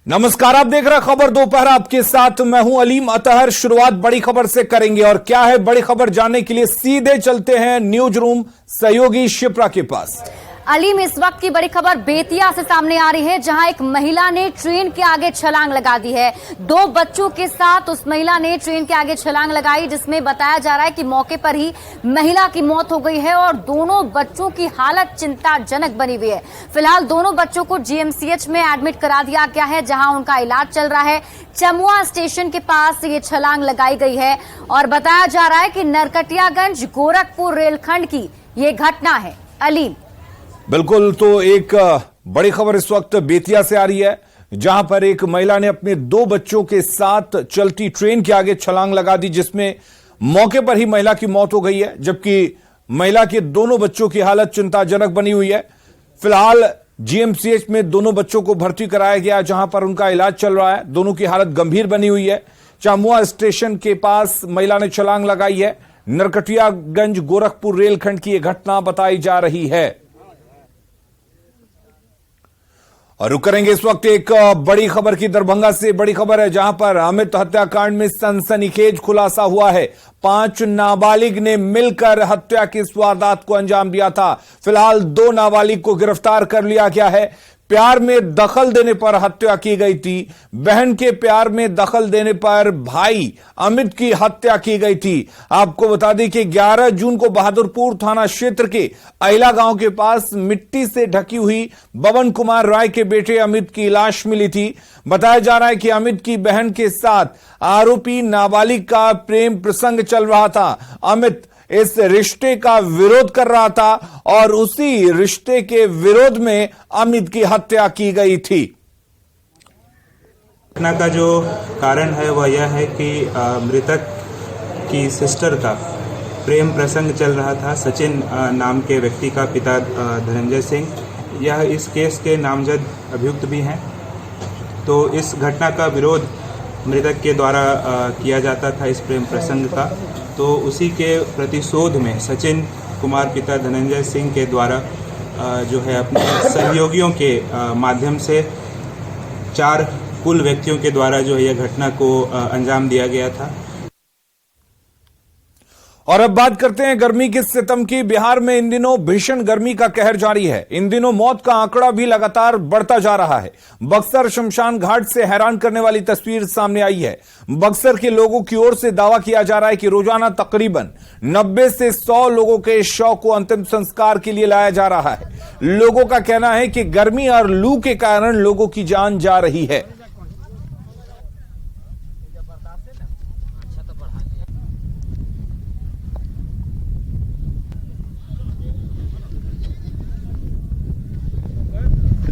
नमस्कार, आप देख रहे हैं खबर दोपहर। आपके साथ मैं हूं अलीम अतहर। शुरुआत बड़ी खबर से करेंगे और क्या है बड़ी खबर जानने के लिए सीधे चलते हैं न्यूज रूम सहयोगी शिप्रा के पास। अलीम, इस वक्त की बड़ी खबर बेतिया से सामने आ रही है, जहां एक महिला ने ट्रेन के आगे छलांग लगा दी है। 2 बच्चों के साथ उस महिला ने ट्रेन के आगे छलांग लगाई, जिसमें बताया जा रहा है कि मौके पर ही महिला की मौत हो गई है और दोनों बच्चों की हालत चिंताजनक बनी हुई है। फिलहाल दोनों बच्चों को जीएमसीएच में एडमिट करा दिया गया है, जहां उनका इलाज चल रहा है। चमुआ स्टेशन के पास ये छलांग लगाई गई है और बताया जा रहा है कि नरकटियागंज गोरखपुर रेलखंड की ये घटना है। अलीम, बिल्कुल, तो एक बड़ी खबर इस वक्त बेतिया से आ रही है, जहां पर एक महिला ने अपने 2 बच्चों के साथ चलती ट्रेन के आगे छलांग लगा दी, जिसमें मौके पर ही महिला की मौत हो गई है, जबकि महिला के दोनों बच्चों की हालत चिंताजनक बनी हुई है। फिलहाल जीएमसीएच में दोनों बच्चों को भर्ती कराया गया, जहां पर उनका इलाज चल रहा है। दोनों की हालत गंभीर बनी हुई है। चामुआ स्टेशन के पास महिला ने छलांग लगाई है। नरकटियागंज गोरखपुर रेलखंड की यह घटना बताई जा रही है। और रुक करेंगे इस वक्त एक बड़ी खबर की। दरभंगा से बड़ी खबर है, जहां पर अमित हत्याकांड में सनसनीखेज खुलासा हुआ है। 5 नाबालिग ने मिलकर हत्या की इस वारदात को अंजाम दिया था। फिलहाल 2 नाबालिग को गिरफ्तार कर लिया गया है। प्यार में दखल देने पर हत्या की गई थी। बहन के प्यार में दखल देने पर भाई अमित की हत्या की गई थी। आपको बता दें कि 11 जून को बहादुरपुर थाना क्षेत्र के अहिला गांव के पास मिट्टी से ढकी हुई बबन कुमार राय के बेटे अमित की लाश मिली थी। बताया जा रहा है कि अमित की बहन के साथ आरोपी नाबालिग का प्रेम प्रसंग चल रहा था। अमित इस रिश्ते का विरोध कर रहा था और उसी रिश्ते के विरोध में अमित की हत्या की गई थी। घटना का जो कारण है वह यह है कि मृतक की सिस्टर का प्रेम प्रसंग चल रहा था। सचिन नाम के व्यक्ति का पिता धनंजय सिंह, यह इस केस के नामजद अभियुक्त भी हैं। तो इस घटना का विरोध मृतक के द्वारा किया जाता था, इस प्रेम प्रसंग का। तो उसी के प्रतिशोध में सचिन कुमार पिता धनंजय सिंह के द्वारा जो है अपने सहयोगियों के माध्यम से 4 कुल व्यक्तियों के द्वारा जो है यह घटना को अंजाम दिया गया था। और अब बात करते हैं गर्मी के सितम की। बिहार में इन दिनों भीषण गर्मी का कहर जारी है। इन दिनों मौत का आंकड़ा भी लगातार बढ़ता जा रहा है। बक्सर शमशान घाट से हैरान करने वाली तस्वीर सामने आई है। बक्सर के लोगों की ओर से दावा किया जा रहा है कि रोजाना तकरीबन 90 से 100 लोगों के शव को अंतिम संस्कार के लिए लाया जा रहा है। लोगों का कहना है कि गर्मी और लू के कारण लोगों की जान जा रही है।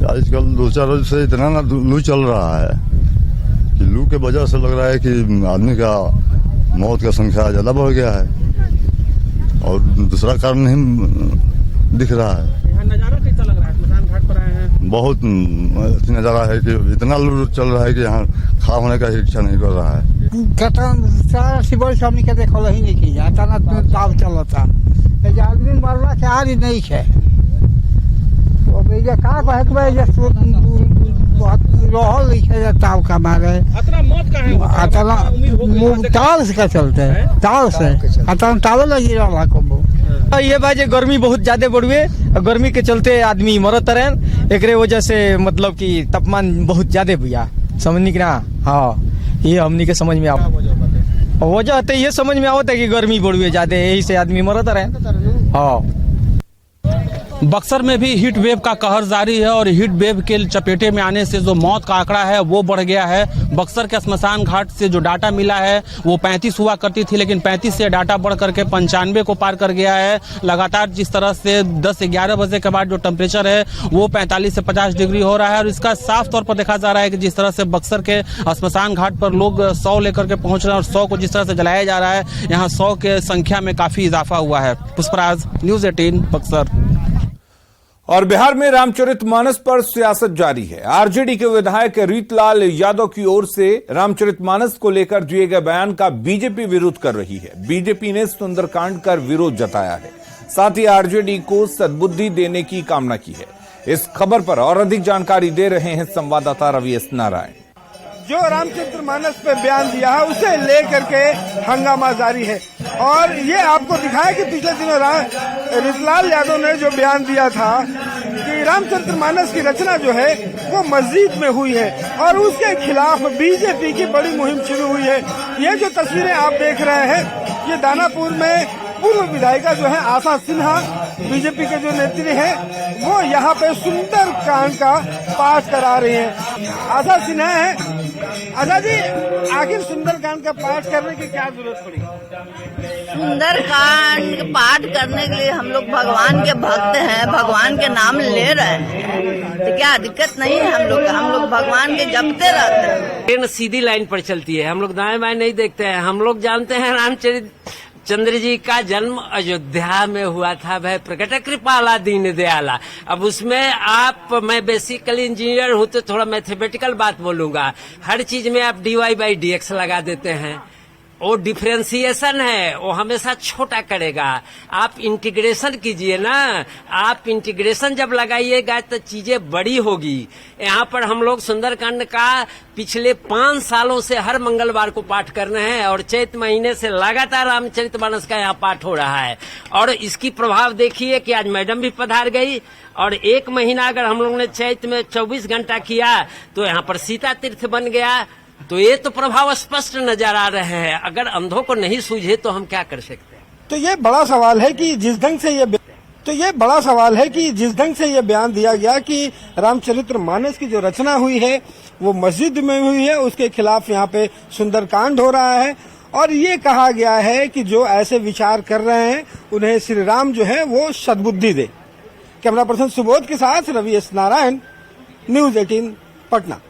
आजकल 2-4 रोज से इतना ना लू चल रहा है कि लू के वजह से लग रहा है कि आदमी का मौत का संख्या ज्यादा बढ़ गया है और दूसरा कारण नहीं दिख रहा है। यहाँ नजारा कैसा लग रहा है? शमशान घाट पर आए हैं, बहुत अच्छी नजारा है कि इतना लू चल रहा है कि यहाँ खा होने का इच्छा नहीं कर रहा है। सिबल सामने के देखल ही नहीं की जाता ना, ताव चलता आदमी मरला के हाल ही नहीं है। का मारे अतना मौत का है, ताल से चलते ताल से ताल लगी रहा को। ये बाजे गर्मी बहुत ज्यादा बढ़ुए, गर्मी के चलते आदमी मरत रहे। एक वजह से मतलब कि तापमान बहुत ज्यादा भैया, समझनी कि ना। हाँ, ये हमनी के समझ में वजह तो ये समझ में आवता है कि गर्मी बढ़ुए ज्यादा, यही से आदमी मरत रहे। हाँ, बक्सर में भी हीट वेव का कहर जारी है और हीट वेव के चपेटे में आने से जो मौत का आंकड़ा है वो बढ़ गया है। बक्सर के स्मशान घाट से जो डाटा मिला है वो 35 हुआ करती थी, लेकिन 35 से डाटा बढ़ करके 95 को पार कर गया है। लगातार जिस तरह से 10 से 11 बजे के बाद जो टेम्परेचर है वो 45 से 50 डिग्री हो रहा है और इसका साफ तौर पर देखा जा रहा है कि जिस तरह से बक्सर के स्मशान घाट पर लोग 100 लेकर के पहुंच रहे हैं और 100 को जिस तरह से जलाया जा रहा है, यहाँ 100 के संख्या में काफी इजाफा हुआ है। पुष्पराज, न्यूज 18 बक्सर। और बिहार में रामचरितमानस पर सियासत जारी है। आरजेडी के विधायक रीतलाल यादव की ओर से रामचरितमानस को लेकर दिए गए बयान का बीजेपी विरोध कर रही है। बीजेपी ने सुंदरकांड कर विरोध जताया है, साथ ही आरजेडी को सद्बुद्धि देने की कामना की है। इस खबर पर और अधिक जानकारी दे रहे हैं संवाददाता रवि एस नारायण। जो रामचरितमानस पे बयान दिया है उसे लेकर के हंगामा जारी है। और ये आपको दिखाया कि पिछले दिनों रितलाल यादव ने जो बयान दिया था कि रामचरितमानस की रचना जो है वो मस्जिद में हुई है और उसके खिलाफ बीजेपी की बड़ी मुहिम शुरू हुई है। ये जो तस्वीरें आप देख रहे हैं ये दानापुर में पूर्व विधायिका जो है आशा सिन्हा, बीजेपी के जो नेत्री हैं वो यहाँ पे सुंदर कांड का पाठ करा रही हैं। आशा सिन्हा है। आशा जी, आखिर सुंदरकांड का पाठ करने की क्या जरूरत पड़ी? सुंदरकांड पाठ करने के लिए हम लोग भगवान के भक्त हैं, भगवान के नाम ले रहे हैं, तो क्या दिक्कत नहीं है? हम लोग भगवान के जपते रहते हैं। ट्रेन सीधी लाइन पर चलती है, हम लोग दाएं बाएं नहीं देखते हैं। हम लोग जानते हैं रामचंद्र जी का जन्म अयोध्या में हुआ था, वह प्रकट कृपाला दीन दयाला। अब उसमें मैं बेसिकली इंजीनियर हूँ तो थोड़ा मैथमेटिकल बात बोलूंगा। हर चीज में आप dy/dx लगा देते हैं, वो डिफरेंशिएशन है, वो हमेशा छोटा करेगा। आप इंटीग्रेशन कीजिए ना, आप इंटीग्रेशन जब लगाइएगा तो चीजें बड़ी होगी। यहाँ पर हम लोग सुंदरकांड का पिछले 5 सालों से हर मंगलवार को पाठ कर रहे हैं और चैत महीने से लगातार रामचरितमानस का यहाँ पाठ हो रहा है। और इसकी प्रभाव देखिए कि आज मैडम भी पधार गई और 1 महीना अगर हम लोग ने चैत में 24 घंटा किया तो यहाँ पर सीता तीर्थ बन गया। तो ये तो प्रभाव स्पष्ट नजर आ रहे हैं। अगर अंधों को नहीं सूझे तो हम क्या कर सकते हैं? तो ये बड़ा सवाल है कि जिस ढंग से ये बयान दिया गया कि रामचरितमानस की जो रचना हुई है वो मस्जिद में हुई है, उसके खिलाफ यहाँ पे सुंदरकांड हो रहा है। और ये कहा गया है कि जो ऐसे विचार कर रहे हैं उन्हें श्री राम जो है वो सद्बुद्धि दे। कैमरा पर्सन सुबोध के साथ रवि एस नारायण, न्यूज 18 पटना।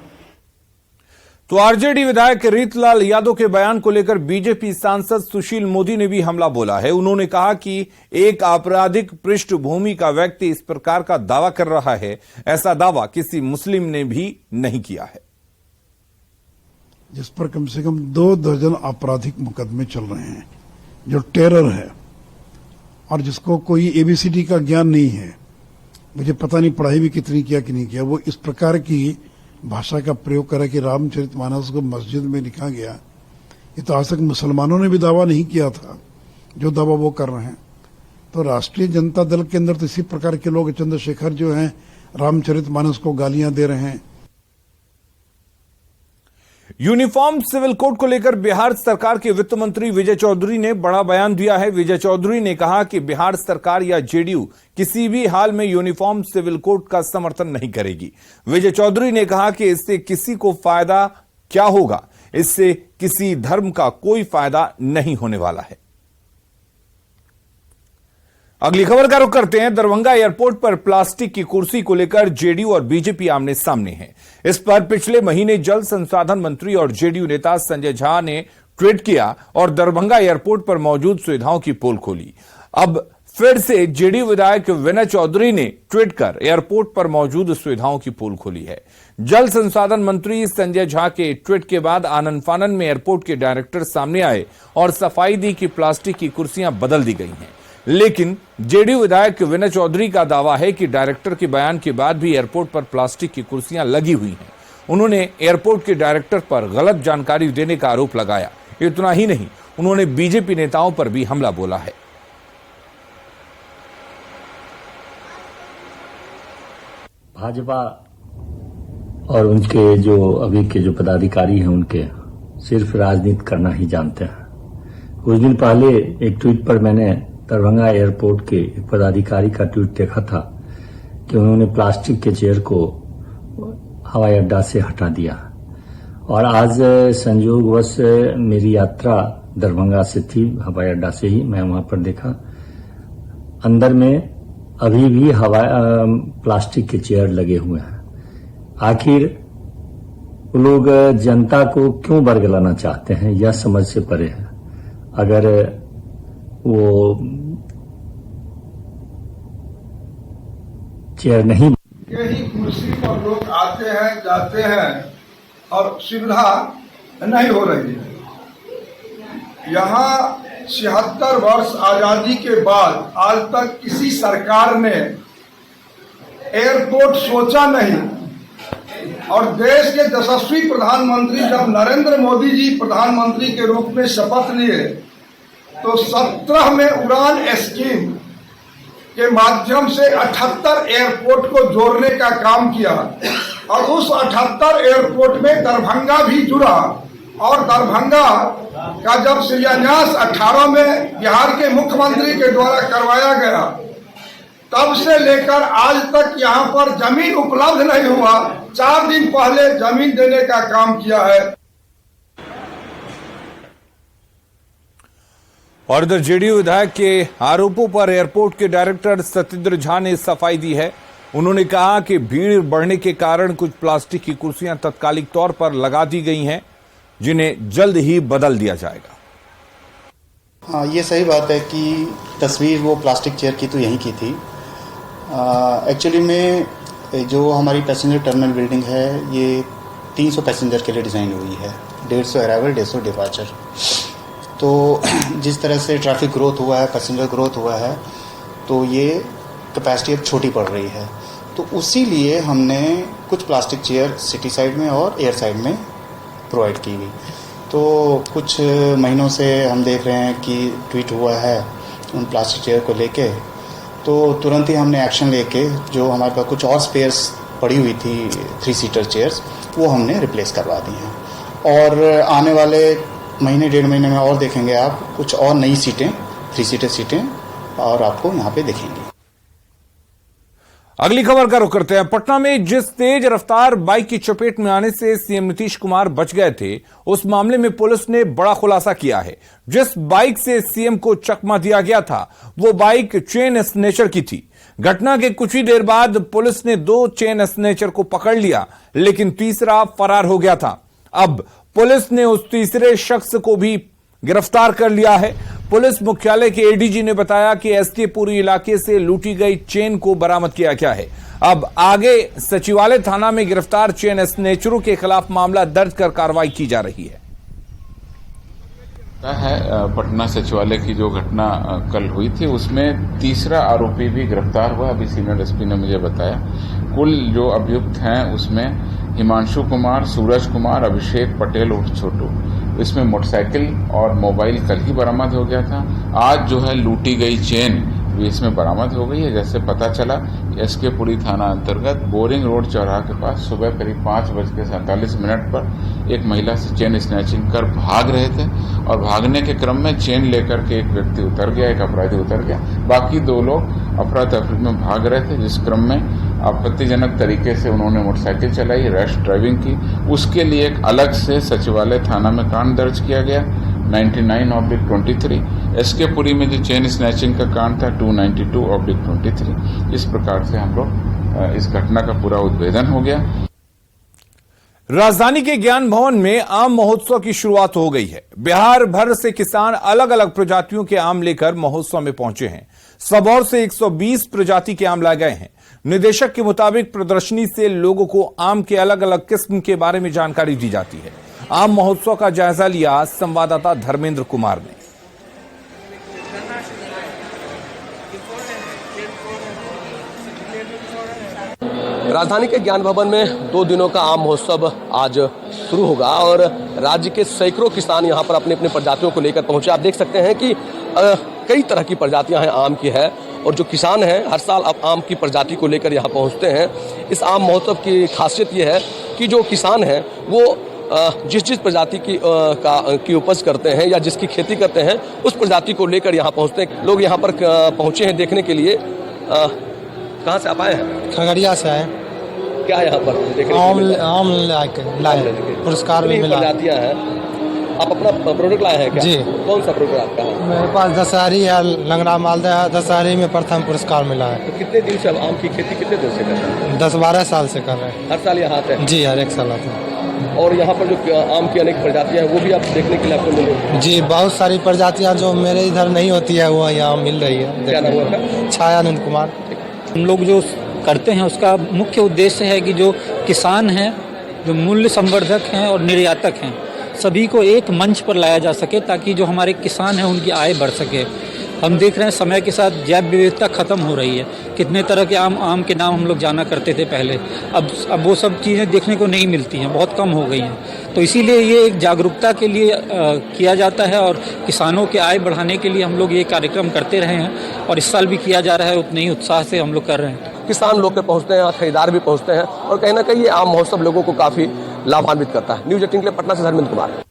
तो आरजेडी विधायक रीतलाल यादव के बयान को लेकर बीजेपी सांसद सुशील मोदी ने भी हमला बोला है। उन्होंने कहा कि एक आपराधिक पृष्ठभूमि का व्यक्ति इस प्रकार का दावा कर रहा है, ऐसा दावा किसी मुस्लिम ने भी नहीं किया है। जिस पर कम से कम 2 दर्जन आपराधिक मुकदमे चल रहे हैं, जो टेरर है और जिसको कोई एबीसीडी का ज्ञान नहीं है, मुझे पता नहीं पढ़ाई भी कितनी किया कि नहीं किया, वो इस प्रकार की भाषा का प्रयोग करे कि रामचरितमानस को मस्जिद में लिखा गया। ये तो आज तक मुसलमानों ने भी दावा नहीं किया था जो दावा वो कर रहे हैं। तो राष्ट्रीय जनता दल के अंदर तो इसी प्रकार के लोग, चंद्रशेखर जो हैं रामचरितमानस को गालियां दे रहे हैं। यूनिफॉर्म सिविल कोड को लेकर बिहार सरकार के वित्त मंत्री विजय चौधरी ने बड़ा बयान दिया है। विजय चौधरी ने कहा कि बिहार सरकार या जेडीयू किसी भी हाल में यूनिफॉर्म सिविल कोड का समर्थन नहीं करेगी। विजय चौधरी ने कहा कि इससे किसी को फायदा क्या होगा, इससे किसी धर्म का कोई फायदा नहीं होने वाला है। अगली खबर का रुख करते हैं। दरभंगा एयरपोर्ट पर प्लास्टिक की कुर्सी को लेकर जेडीयू और बीजेपी आमने सामने हैं। इस पर पिछले महीने जल संसाधन मंत्री और जेडीयू नेता संजय झा ने ट्वीट किया और दरभंगा एयरपोर्ट पर मौजूद सुविधाओं की पोल खोली। अब फिर से जेडीयू विधायक विनय चौधरी ने ट्वीट कर एयरपोर्ट पर मौजूद सुविधाओं की पोल खोली है। जल संसाधन मंत्री संजय झा के ट्वीट के बाद आनन फानन में एयरपोर्ट के डायरेक्टर सामने आए और सफाई दी कि प्लास्टिक की कुर्सियां बदल दी गई हैं। लेकिन जेडीयू विधायक विनय चौधरी का दावा है कि डायरेक्टर के बयान के बाद भी एयरपोर्ट पर प्लास्टिक की कुर्सियां लगी हुई हैं। उन्होंने एयरपोर्ट के डायरेक्टर पर गलत जानकारी देने का आरोप लगाया। इतना ही नहीं, उन्होंने बीजेपी नेताओं पर भी हमला बोला है। भाजपा और उनके जो अभी के जो पदाधिकारी हैं उनके सिर्फ राजनीति करना ही जानते हैं। कुछ दिन पहले एक ट्वीट पर मैंने दरभंगा एयरपोर्ट के एक पदाधिकारी का ट्वीट देखा था कि उन्होंने प्लास्टिक के चेयर को हवाई अड्डा से हटा दिया। और आज संयोगवश मेरी यात्रा दरभंगा से थी, हवाई अड्डा से ही मैं वहां पर देखा, अंदर में अभी भी प्लास्टिक के चेयर लगे हुए हैं। आखिर वो लोग जनता को क्यों बरगलाना चाहते हैं, यह समझ से परे है। अगर वो चेयर नहीं, यही कुर्सी पर लोग आते हैं जाते हैं और सुविधा नहीं हो रही है। यहाँ 76 वर्ष आजादी के बाद आज तक किसी सरकार ने एयरपोर्ट सोचा नहीं और देश के यशस्वी प्रधानमंत्री जब नरेंद्र मोदी जी प्रधानमंत्री के रूप में शपथ लिए तो 17 में उड़ान स्कीम के माध्यम से 78 एयरपोर्ट को जोड़ने का काम किया और उस 78 एयरपोर्ट में दरभंगा भी जुड़ा और दरभंगा का जब शिलान्यास 18 में बिहार के मुख्यमंत्री के द्वारा करवाया गया तब से लेकर आज तक यहाँ पर जमीन उपलब्ध नहीं हुआ। 4 दिन पहले जमीन देने का काम किया है। और इधर जेडीयू विधायक के आरोपों पर एयरपोर्ट के डायरेक्टर सत्येंद्र झा ने सफाई दी है। उन्होंने कहा कि भीड़ बढ़ने के कारण कुछ प्लास्टिक की कुर्सियां तत्कालिक तौर पर लगा दी गई हैं, जिन्हें जल्द ही बदल दिया जाएगा। हाँ, ये सही बात है कि तस्वीर वो प्लास्टिक चेयर की तो यहीं की थी। एक्चुअली में जो हमारी पैसेंजर टर्मिनल बिल्डिंग है ये 300 पैसेंजर के लिए डिज़ाइन हुई है, 150 अराइवल 150 डिपार्चर। तो जिस तरह से ट्रैफिक ग्रोथ हुआ है, पैसेंजर ग्रोथ हुआ है, तो ये कैपेसिटी अब छोटी पड़ रही है। तो उसी लिए हमने कुछ प्लास्टिक चेयर सिटी साइड में और एयर साइड में प्रोवाइड की गई। तो कुछ महीनों से हम देख रहे हैं कि ट्वीट हुआ है उन प्लास्टिक चेयर को लेके, तो तुरंत ही हमने एक्शन लेके जो हमारे पास कुछ और स्पेयर्स पड़ी हुई थी 3 सीटर चेयर्स वो हमने रिप्लेस करवा दी हैं। और आने वाले महीने 1.5 महीने में और देखेंगे आप कुछ और नई सीटें 3 सीटर सीटें और आपको यहाँ पे दिखेंगी। अगली खबर का रुख करते हैं। पटना में जिस तेज रफ्तार बाइक की चपेट में आने से सीएम नीतीश कुमार बच गए थे, उस मामले में पुलिस ने बड़ा खुलासा किया है। जिस बाइक से सीएम को चकमा दिया गया था वो बाइक चेन स्नेचर की थी। घटना के कुछ ही देर बाद पुलिस ने 2 चेन स्नेचर को पकड़ लिया, लेकिन तीसरा फरार हो गया था। अब पुलिस ने उस तीसरे शख्स को भी गिरफ्तार कर लिया है। पुलिस मुख्यालय के एडीजी ने बताया कि एसकेपुरी इलाके से लूटी गई चेन को बरामद किया गया है। अब आगे सचिवालय थाना में गिरफ्तार चेन स्नेचरों के खिलाफ मामला दर्ज कर कार्रवाई की जा रही है। पटना सचिवालय की जो घटना कल हुई थी उसमें तीसरा आरोपी भी गिरफ्तार हुआ, अभी सीनियर एसपी ने मुझे बताया। कुल जो अभियुक्त हैं उसमें हिमांशु कुमार, सूरज कुमार, अभिषेक पटेल उर्फ छोटू, इसमें मोटरसाइकिल और मोबाइल कल ही बरामद हो गया था। आज जो है लूटी गई चेन भी इसमें बरामद हो गई है। जैसे पता चला एसकेपुरी थाना अंतर्गत बोरिंग रोड चौराहा के पास सुबह करीब 5:47 पर एक महिला से चेन स्नैचिंग कर भाग रहे थे और भागने के क्रम में चेन लेकर के एक व्यक्ति उतर गया, एक अपराधी उतर गया। बाकी 2 लोग अफरा तफरी में भाग रहे थे, जिस क्रम में आपत्तिजनक तरीके से उन्होंने मोटरसाइकिल चलाई, रैश ड्राइविंग की। उसके लिए एक अलग से सचिवालय थाना में कांड दर्ज किया गया 99/23। एसकेपुरी में जो चेन स्नैचिंग का कांड था 292/23। इस प्रकार से हम लोग इस घटना का पूरा उद्भेदन हो गया। राजधानी के ज्ञान भवन में आम महोत्सव की शुरुआत हो गई है। बिहार भर से किसान अलग अलग प्रजातियों के आम लेकर महोत्सव में पहुंचे हैं। सबौर से 120 प्रजाति के आम लाए गए हैं। निदेशक के मुताबिक प्रदर्शनी से लोगों को आम के अलग अलग किस्म के बारे में जानकारी दी जाती है। आम महोत्सव का जायजा लिया संवाददाता धर्मेंद्र कुमार ने। राजधानी के ज्ञान भवन में 2 दिनों का आम महोत्सव आज शुरू होगा और राज्य के सैकड़ों किसान यहां पर अपने अपने प्रजातियों को लेकर पहुंचे। आप देख सकते हैं कि कई तरह की प्रजातियां हैं आम की है और जो किसान हैं हर साल अब आम की प्रजाति को लेकर यहां पहुंचते हैं। इस आम महोत्सव की खासियत यह है कि जो किसान हैं वो जिस प्रजाति की उपज करते हैं या जिसकी खेती करते हैं उस प्रजाति को लेकर यहाँ पहुँचते हैं। लोग यहाँ पर पहुँचे हैं देखने के लिए। कहाँ से आप आए हैं? खगड़िया से आए। क्या यहाँ पर देखने आम लाए, पुरस्कार भी मिला। प्रजातियाँ हैं, आप अपना प्रोडक्ट लाए हैं क्या? जी। कौन सा प्रोडक्ट आपका है? मेरे पास दशहरी है, लंगड़ा मालदा है। दशहरी में प्रथम पुरस्कार मिला है। तो कितने दिन से आम की खेती कितने दिन से कर रहे हैं? 10-12 साल से कर रहे हैं। हर साल यहाँ आते हैं? जी, हर एक साल आते हैं। और यहाँ पर जो आम की अनेक प्रजातियाँ हैं वो भी आप देखने के लिए आपको मिले? जी, बहुत सारी प्रजातियाँ जो मेरे इधर नहीं होती है वो यहाँ मिल रही है। क्या नाम है आपका? छायानंद कुमार। हम लोग जो करते हैं उसका मुख्य उद्देश्य है कि जो किसान हैं, जो मूल्य संवर्धक हैं और निर्यातक हैं, सभी को एक मंच पर लाया जा सके ताकि जो हमारे किसान हैं उनकी आय बढ़ सके। हम देख रहे हैं समय के साथ जैव विविधता खत्म हो रही है। कितने तरह के आम के नाम हम लोग जाना करते थे पहले, अब वो सब चीज़ें देखने को नहीं मिलती हैं, बहुत कम हो गई हैं। तो इसीलिए ये एक जागरूकता के लिए किया जाता है और किसानों के आय बढ़ाने के लिए हम लोग ये कार्यक्रम करते रहे हैं और इस साल भी किया जा रहा है। उतने ही उत्साह से हम लोग कर रहे हैं। किसान लोग के पहुंचते हैं, खरीदार भी पहुंचते हैं और कहीं ना कहीं ये आम महोत्सव लोगों को काफी लाभान्वित करता है। न्यूज 18 के लिए पटना से धर्मेंद्र कुमार।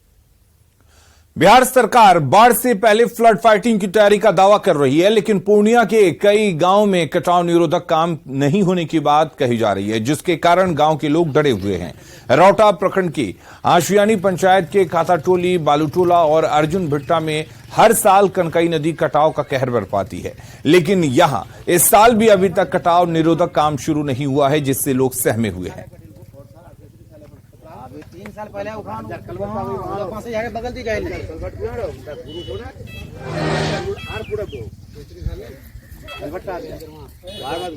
बिहार सरकार बाढ़ से पहले फ्लड फाइटिंग की तैयारी का दावा कर रही है, लेकिन पूर्णिया के कई गांव में कटाव निरोधक काम नहीं होने की बात कही जा रही है, जिसके कारण गांव के लोग डरे हुए हैं। रौटा प्रखंड की आशियानी पंचायत के खाताटोली, बालूटोला और अर्जुन भिट्टा में हर साल कनकई नदी कटाव का कहर बरपाती है, लेकिन यहां इस साल भी अभी तक कटाव निरोधक काम शुरू नहीं हुआ है, जिससे लोग सहमे हुए हैं। 3 साल पहले बगल दी जाए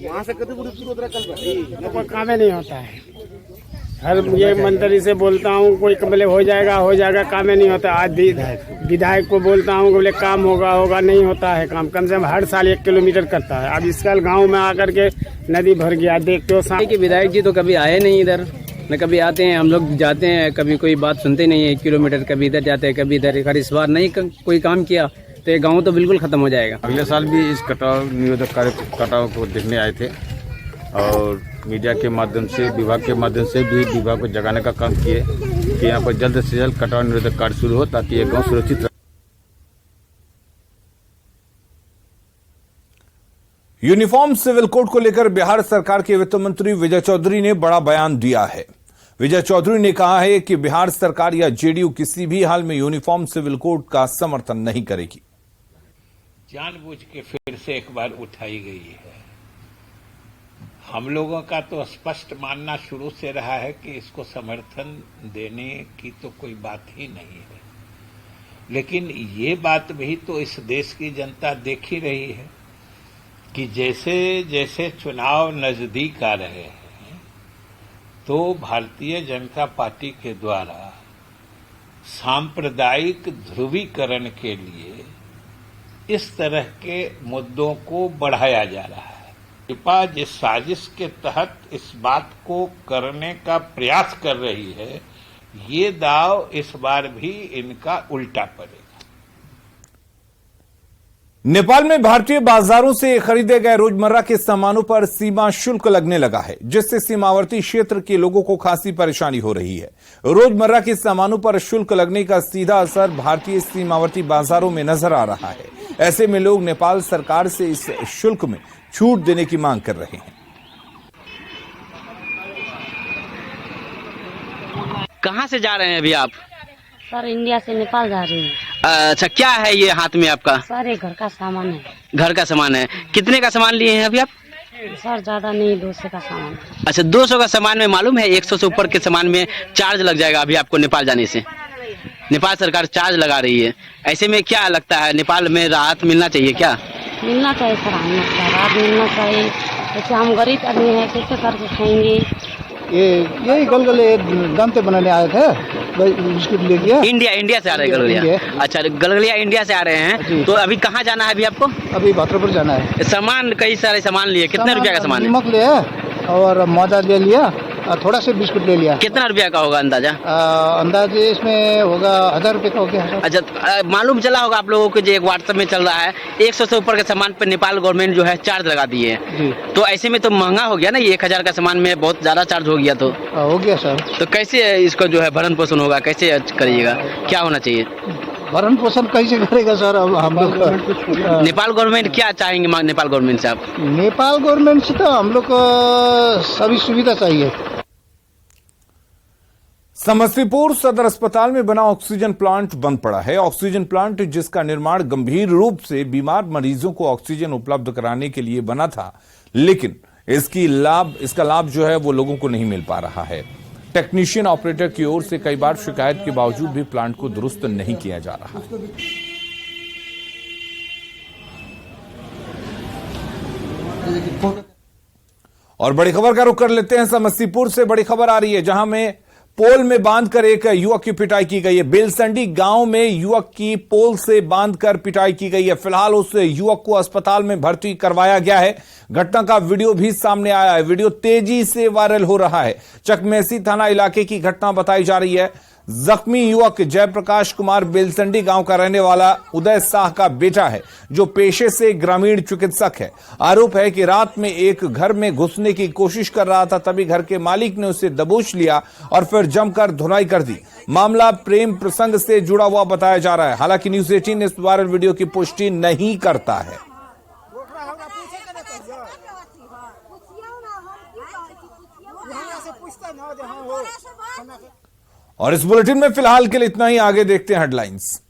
वहां से कोई काम नहीं होता है। हर ये मंत्री से बोलता हूँ, कोई बोले हो जाएगा, काम नहीं होता। आज विधायक को बोलता हूँ, बोले काम होगा, नहीं होता है काम। कम से कम हर साल 1 किलोमीटर करता है। अब इस साल गाँव में आकर के नदी भर गया, देखते हो। कि विधायक जी तो कभी आए नहीं इधर, न कभी आते हैं। हम लोग जाते हैं, कभी कोई बात सुनते नहीं है। 1 किलोमीटर कभी इधर जाते हैं, कभी इधर। अगर इस बार नहीं कोई काम किया तो ये गांव तो बिल्कुल खत्म हो जाएगा। अगले साल भी इस कटाव निरोधक कटाव को देखने आए थे और मीडिया के माध्यम से, विभाग के माध्यम से भी विभाग को जगाने का काम किए कि यहाँ पर जल्द से जल्द कटाव निरोधक कार्य शुरू हो ताकि ये गाँव सुरक्षित रहे। यूनिफॉर्म सिविल कोड को लेकर बिहार सरकार के वित्त मंत्री विजय चौधरी ने बड़ा बयान दिया है। विजय चौधरी ने कहा है कि बिहार सरकार या जेडीयू किसी भी हाल में यूनिफॉर्म सिविल कोड का समर्थन नहीं करेगी। जानबूझ के फिर से एक बार उठाई गई है। हम लोगों का तो स्पष्ट मानना शुरू से रहा है कि इसको समर्थन देने की तो कोई बात ही नहीं है, लेकिन ये बात भी तो इस देश की जनता देख ही रही है कि जैसे जैसे चुनाव नजदीक आ रहे हैं तो भारतीय जनता पार्टी के द्वारा सांप्रदायिक ध्रुवीकरण के लिए इस तरह के मुद्दों को बढ़ाया जा रहा है। भाजपा जिस साजिश के तहत इस बात को करने का प्रयास कर रही है, ये दाव इस बार भी इनका उल्टा पड़ेगा। नेपाल में भारतीय बाजारों से खरीदे गए रोजमर्रा के सामानों पर सीमा शुल्क लगने लगा है, जिससे सीमावर्ती क्षेत्र के लोगों को खासी परेशानी हो रही है। रोजमर्रा के सामानों पर शुल्क लगने का सीधा असर भारतीय सीमावर्ती बाजारों में नजर आ रहा है। ऐसे में लोग नेपाल सरकार से इस शुल्क में छूट देने की मांग कर रहे हैं। कहां से जा रहे हैं अभी आप? सर इंडिया से नेपाल जा रही है। अच्छा, क्या है ये हाथ में आपका? सर ये घर का सामान है। घर का सामान है। कितने का सामान लिए हैं अभी आप? सर ज्यादा नहीं, 200 का सामान। अच्छा, 200 का सामान में मालूम है 100 से ऊपर के सामान में चार्ज लग जाएगा अभी आपको नेपाल जाने से। नेपाल सरकार चार्ज लगा रही है। ऐसे में क्या लगता है, नेपाल में राहत मिलना चाहिए क्या? मिलना चाहिए सर, राहत मिलना चाहिए। जैसे हम गरीब आदमी हैं, कैसे करके खाएंगे? यही गलगले दम पे बनाने आए थे, बिस्कुट ले लिया। इंडिया से आ रहे हैं गलगलिया? अच्छा, गलगलिया इंडिया से आ रहे हैं। तो अभी कहाँ जाना है अभी आपको? अभी भाद्रपुर जाना है। सामान कई सारे सामान लिए। कितने रुपया का सामान? नमक लिया और मैदा ले लिया और थोड़ा सा बिस्कुट ले लिया। कितना रुपया का होगा अंदाजा? अंदाजे इसमें होगा 1000 रुपये का हो गया। अच्छा, मालूम चला होगा आप लोगों को जो एक व्हाट्सएप में चल रहा है 100 से ऊपर के सामान पर नेपाल गवर्नमेंट जो है चार्ज लगा दी है। तो ऐसे में तो महंगा हो गया ना, ये 1000 का सामान में बहुत ज्यादा चार्ज हो गया। तो हो गया सर। तो कैसे इसको जो है भरण पोषण होगा, कैसे करिएगा, क्या होना चाहिए? भरण पोषण कैसे करेगा सर? अब हम लोग नेपाल गवर्नमेंट क्या चाहेंगे? नेपाल गवर्नमेंट से आप? नेपाल गवर्नमेंट से तो हम लोग को सभी सुविधा चाहिए। समस्तीपुर सदर अस्पताल में बना ऑक्सीजन प्लांट बंद पड़ा है। ऑक्सीजन प्लांट जिसका निर्माण गंभीर रूप से बीमार मरीजों को ऑक्सीजन उपलब्ध कराने के लिए बना था, लेकिन इसका लाभ जो है वो लोगों को नहीं मिल पा रहा है। टेक्नीशियन ऑपरेटर की ओर से कई बार शिकायत के बावजूद भी प्लांट को दुरुस्त नहीं किया जा रहा है। और बड़ी खबर का रुख कर लेते हैं। समस्तीपुर से बड़ी खबर आ रही है, जहां में पोल में बांधकर एक युवक की पिटाई की गई है। बेलसंडी गांव में युवक की पोल से बांधकर पिटाई की गई है। फिलहाल उस युवक को अस्पताल में भर्ती करवाया गया है। घटना का वीडियो भी सामने आया है। वीडियो तेजी से वायरल हो रहा है। चकमेसी थाना इलाके की घटना बताई जा रही है। जख्मी युवक जयप्रकाश कुमार बेलसंडी गांव का रहने वाला उदय शाह का बेटा है, जो पेशे से ग्रामीण चिकित्सक है। आरोप है कि रात में एक घर में घुसने की कोशिश कर रहा था, तभी घर के मालिक ने उसे दबोच लिया और फिर जमकर धुनाई कर दी। मामला प्रेम प्रसंग से जुड़ा हुआ बताया जा रहा है। हालांकि न्यूज़ 18 इस वायरल वीडियो की पुष्टि नहीं करता है। और इस बुलेटिन में फिलहाल के लिए इतना ही। आगे देखते हैं हेडलाइंस।